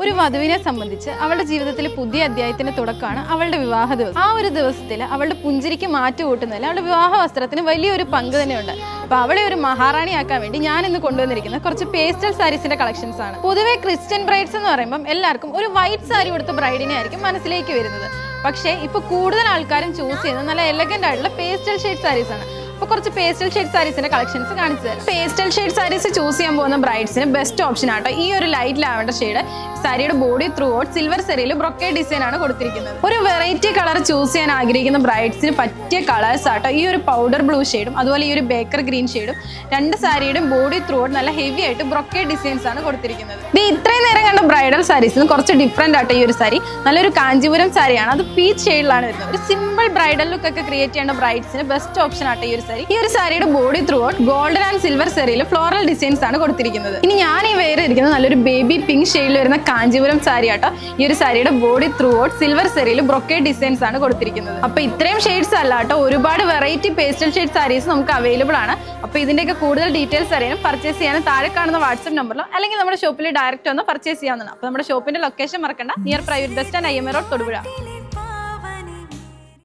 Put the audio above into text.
ഒരു വധുവിനെ സംബന്ധിച്ച് അവളുടെ ജീവിതത്തിലെ പുതിയ അധ്യായത്തിന്റെ തുടക്കമാണ് അവളുടെ വിവാഹ ദിവസം. ആ ഒരു ദിവസത്തിൽ അവളുടെ പുഞ്ചിരിക്ക് മാറ്റു കൂട്ടുന്നതിൽ അവളുടെ വിവാഹ വസ്ത്രത്തിന് വലിയൊരു പങ്ക് തന്നെയുണ്ട്. അപ്പൊ അവളെ ഒരു മഹാറാണിയാക്കാൻ വേണ്ടി ഞാൻ ഇന്ന് കൊണ്ടുവന്നിരിക്കുന്ന കുറച്ച് പേസ്റ്റൽ സാരീസിന്റെ കളക്ഷൻസ് ആണ്. പൊതുവെ ക്രിസ്ത്യൻ ബ്രൈഡ്സ് എന്ന് പറയുമ്പോൾ എല്ലാവർക്കും ഒരു വൈറ്റ് സാരി കൊടുത്ത ബ്രൈഡിനെ ആയിരിക്കും മനസ്സിലേക്ക് വരുന്നത്. പക്ഷേ ഇപ്പൊ കൂടുതൽ ആൾക്കാരും ചൂസ് ചെയ്യുന്നത് നല്ല എലഗന്റ് ആയിട്ടുള്ള പേസ്റ്റൽ ഷെയ്ഡ് സാരീസ് ആണ്. അപ്പോൾ കുറച്ച് പേസ്റ്റൽ ഷെയ്ഡ് സാരീസിന്റെ കളക്ഷൻസ് കാണിച്ചു തരാം. പേസ്റ്റൽ ഷെയ്ഡ് സാരീസ് ചൂസ് ചെയ്യാൻ പോകുന്ന ബ്രൈഡ്സിന് ബെസ്റ്റ് ഓപ്ഷൻ ആട്ടോ ഈ ഒരു ലൈറ്റ് ലാവൻഡർ ഷെയ്ഡ്. സാരിയുടെ ബോഡി ത്രൂ ഔട്ട് സിൽവർ സെറിയിൽ ബ്രൊക്കേഡ് ഡിസൈൻ ആണ് കൊടുത്തിരിക്കുന്നത്. ഒരു വെറൈറ്റി കളർ ചൂസ് ചെയ്യാൻ ആഗ്രഹിക്കുന്ന ബ്രൈഡ്സിന് പറ്റിയ കളേഴ്സ് ആട്ടോ ഈ ഒരു പൗഡർ ബ്ലൂ ഷെയ്ഡും അതുപോലെ ഈ ഒരു ബേക്കർ ഗ്രീൻ ഷെയ്ഡും. രണ്ട് സാരിയുടെയും ബോഡി ത്രൂ ഔട്ട് നല്ല ഹെവി ആയിട്ട് ബ്രൊക്കേഡ് ഡിസൈൻസ് ആണ് കൊടുത്തിരിക്കുന്നത്. ഇത് ഇത്രയും നേരം കണ്ട ബ്രൈഡൽ സാരീസിന് കുറച്ച് ഡിഫറെന്റ് ആട്ടോ ഈ ഒരു സാരി. നല്ലൊരു കാഞ്ചീപുരം സാരിയാണ്, അത് പീച്ച് ഷെയ്ഡിലാണ് വരുന്നത്. ഒരു സിമ്പിൾ ബ്രൈഡൽ ലുക്ക് ഒക്കെ ക്രിയേറ്റ് ചെയ്യേണ്ട ബ്രൈഡ്സിന് ബെസ്റ്റ് ഓപ്ഷൻ ആട്ടോ ഈ ഒരു സാരി. ഈ ഒരു സാരിയുടെ body throughout golden and silver സെറിയിൽ ഫ്ലോറൽ ഡിസൈൻസ് ആണ് കൊടുത്തിരിക്കുന്നത്. ഇനി ഞാൻ ഈ വെയർ ഇരിക്കുന്നത് നല്ലൊരു ബേബി പിങ്ക് ഷെയ്ഡിൽ വരുന്ന കാഞ്ചീപുരം സാരി ആട്ടോ. ഈ ഒരു സാരിയുടെ ബോഡി ത്രൂ ഔട്ട് സിൽവർ സെറിയിൽ ബ്രൊക്കേഡ് ഡിസൈൻസ് ആണ് കൊടുത്തിരിക്കുന്നത്. അപ്പൊ ഇത്രയും ഷെയ്ഡ്സ് അല്ല കേട്ടോ, ഒരുപാട് വെറൈറ്റി പേസ്റ്റൽ ഷെയ്ഡ് സാരീസ് നമുക്ക് അവൈലബിൾ ആണ്. അപ്പൊ ഇതിന്റെയൊക്കെ കൂടുതൽ ഡീറ്റെയിൽസ് അറിയാനും പർച്ചേസ് ചെയ്യാനും താഴെ കാണുന്ന വാട്സ്ആപ്പ് നമ്പറിലോ അല്ലെങ്കിൽ നമ്മുടെ ഷോപ്പിൽ ഡയറക്റ്റ് ഒന്ന് പർച്ചേസ് ചെയ്യാവുന്നതാണ്. അപ്പൊ നമ്മുടെ ഷോപ്പിന്റെ ലൊക്കേഷൻ മറക്കണ്ട, near private bus stand IMA road Thodupuzha.